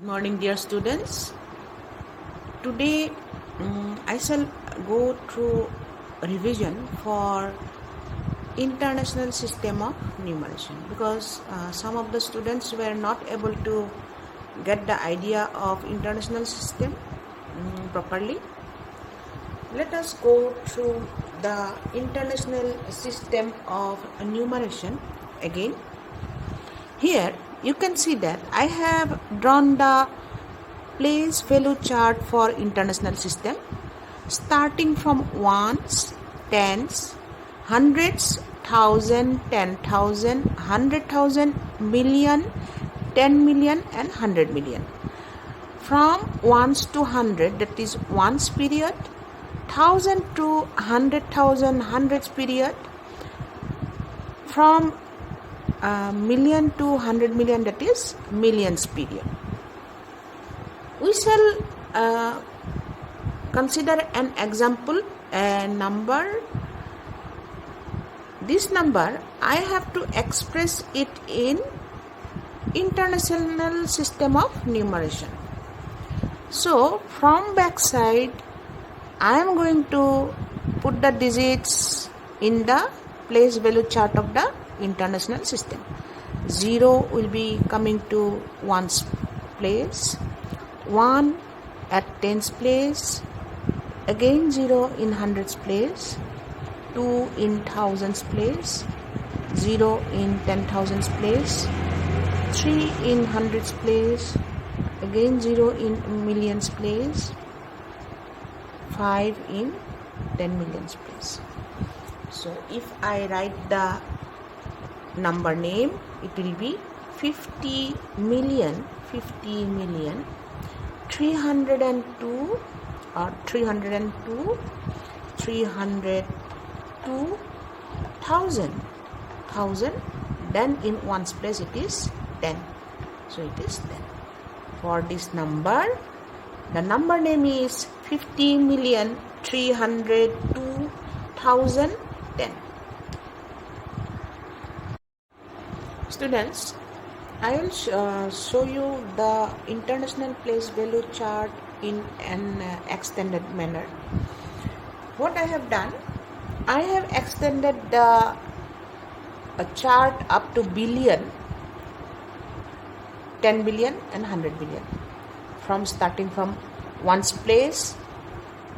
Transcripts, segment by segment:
Morning, dear students. Today I shall go through revision for international system of numeration because some of the students were not able to get the idea of international system properly. Let us go through the international system of numeration again. Here you can see that I have drawn the place value chart for international system starting from ones, tens, hundreds, thousand, 10,000, 100,000, million, 10 million and 100 million. From ones to 100, that is ones period, 1000 to 100,000, hundreds period, from million to 100 million, that is millions period. We shall consider an example, a number. This number I have to express it in international system of numeration. So from backside I am going to put the digits in the place value chart of the international system. 0 will be coming to ones place, 1 at tens place, again 0 in hundreds place, 2 in thousands place, 0 in 10,000s place, 3 in hundreds place, again 0 in millions place, 5 in 10 millions place. So if I write the number name, it will be 50 million 302 or 302 thousand, then in ones place it is 10, so it is 10. For this number, the number name is 50,302,010. Students, I will show you the international place value chart in an extended manner. What I have done, I have extended the chart up to billion, 10 billion and 100 billion. From starting from ones place,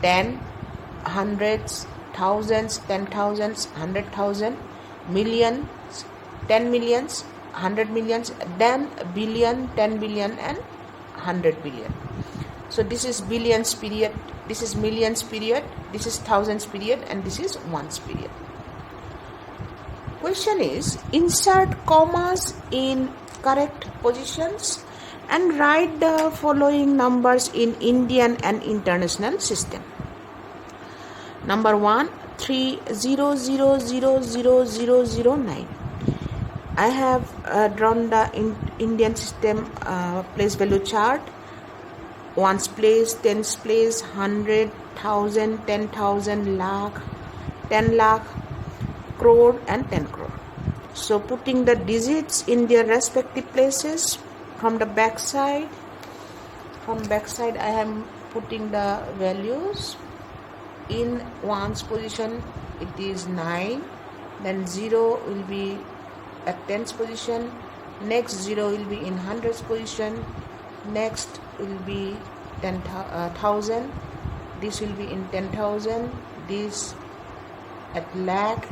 10, hundreds, thousands, 10,000s, 100,000, millions, 10 millions, 100 millions, then billion, 10 billion and 100 billion. So this is billions period, this is millions period, this is thousands period, and this is ones period. Question is, insert commas in correct positions and write the following numbers in Indian and international system. Number 1, 3000009. I have drawn the Indian system place value chart. Ones place, tens place, 100, 1000, 10,000, lakh, 10 lakh, crore and 10 crore. So putting the digits in their respective places. From the back side, I am putting the values. In ones position it is 9, then 0 will be at tens position, next 0 will be in hundreds position, next will be 10,000, this will be in 10,000, this at lakh,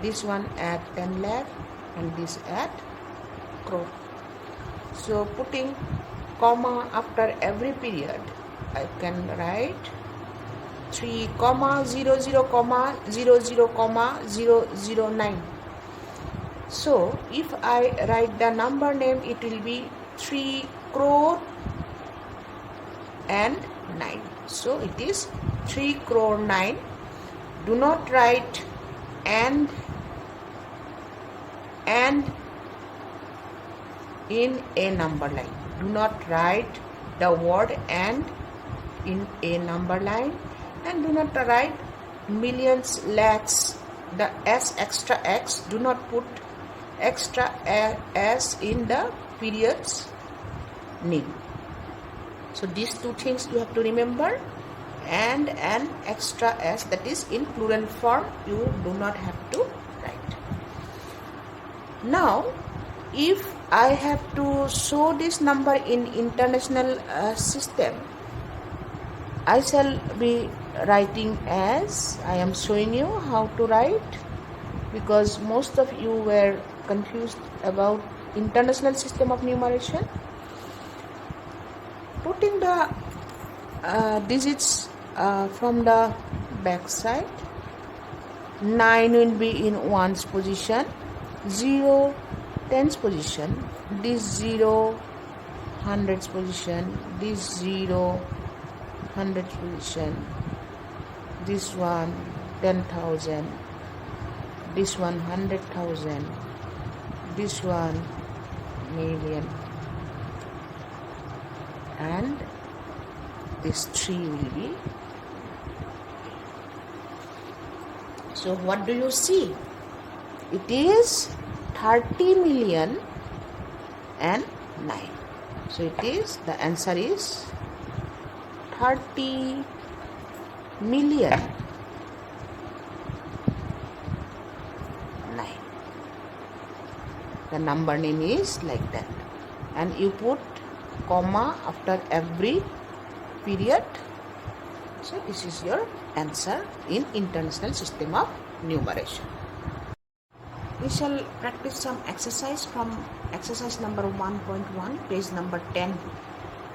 this one at 10 lakh, and this at crore. So putting comma after every period, I can write 3, 00, 00, 009. So if I write the number name, it will be 3 crore and 9. So it is 3 crore 9. Do not write and in a number line. Do not write the word and in a number line, and do not write millions, lakhs, the s extra x. Do not put extra s in the periods name. So these two things you have to remember, and an extra s, that is in plural form, you do not have to write. Now if I have to show this number in international system, I shall be writing as I am showing you how to write, because most of you were confused about international system of numeration. Putting the digits from the back side, 9 will be in ones position, 0 tens position, this 0 hundreds position, this 0 hundreds position, this one 10,000, this one 100,000, this one million, and this 3 will be. So what do you see? It is 30 million and 9. So it is, the answer is 30 million 9. The number name is like that, and you put comma after every period. So this is your answer in International System of Numeration. We shall practice some exercise from exercise number 1.1, page number 10.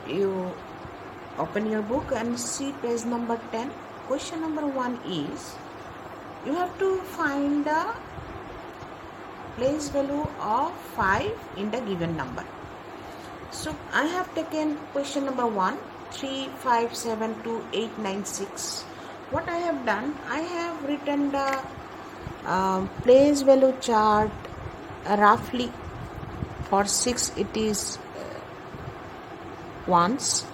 You open your book and see page number 10. Question number 1 is, you have to find the place value of 5 in the given number. So I have taken question number 1, 3, 5, 7, 2, 8, 9, 6. What I have done, I have written the place value chart roughly. For 6 it is ones,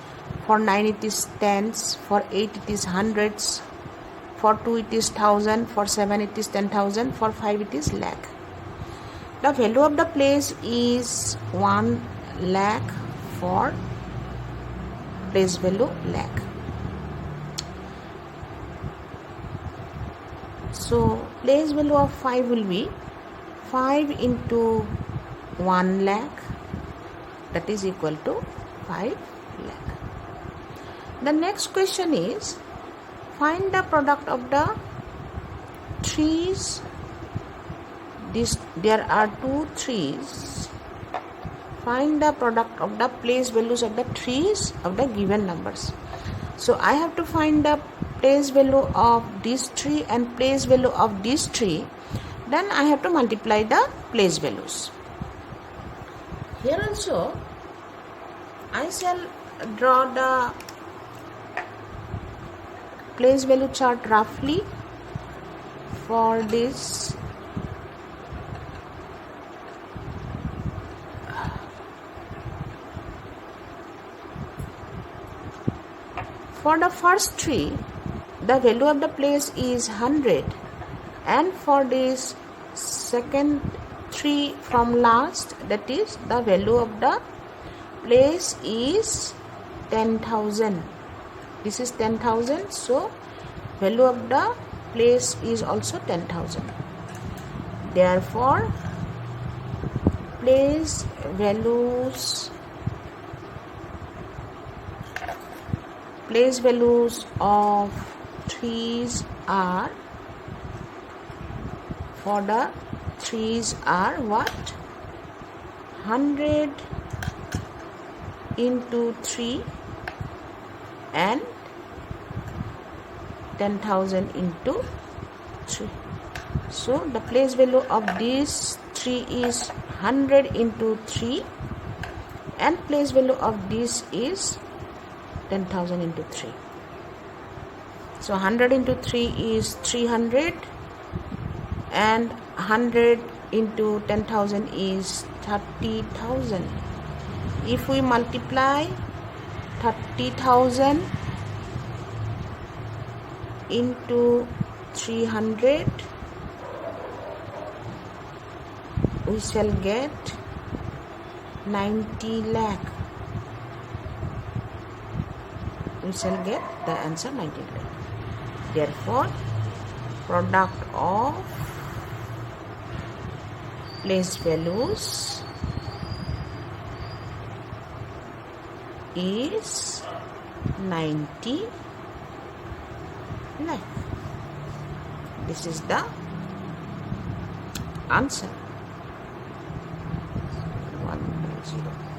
for 9 it is tens, for 8 it is hundreds, for 2 it is thousand, for 7 it is 10,000, for 5 it is lakh. The value of the place is 1 lakh for place value lakh. So place value of 5 will be 5 into 1 lakh, that is equal to 5 lakh. The next question is, find the product of the trees. There are 2 trees. Find the product of the place values of the trees of the given numbers. So I have to find the place value of this tree and place value of this tree. Then I have to multiply the place values. Here also I shall draw the place value chart roughly for this. For the first tree, the value of the place is 100, and for this second tree from last, that is the value of the place is 10,000. This is 10,000, so value of the place is also 10,000. Therefore, place values of trees are, for the trees are what? 100 into 3 and 10,000 into 3. So the place value of this tree is 100 into 3 and place value of this is 10,000 into 3. So 100 into 3 is 300 and 100 into 10,000 is 30,000. If we multiply 30,000 into 300, we shall get 90 lakh. we shall get the answer 19 lakh. Therefore, product of place values is 90 lakh. This is the answer. 1 by 0.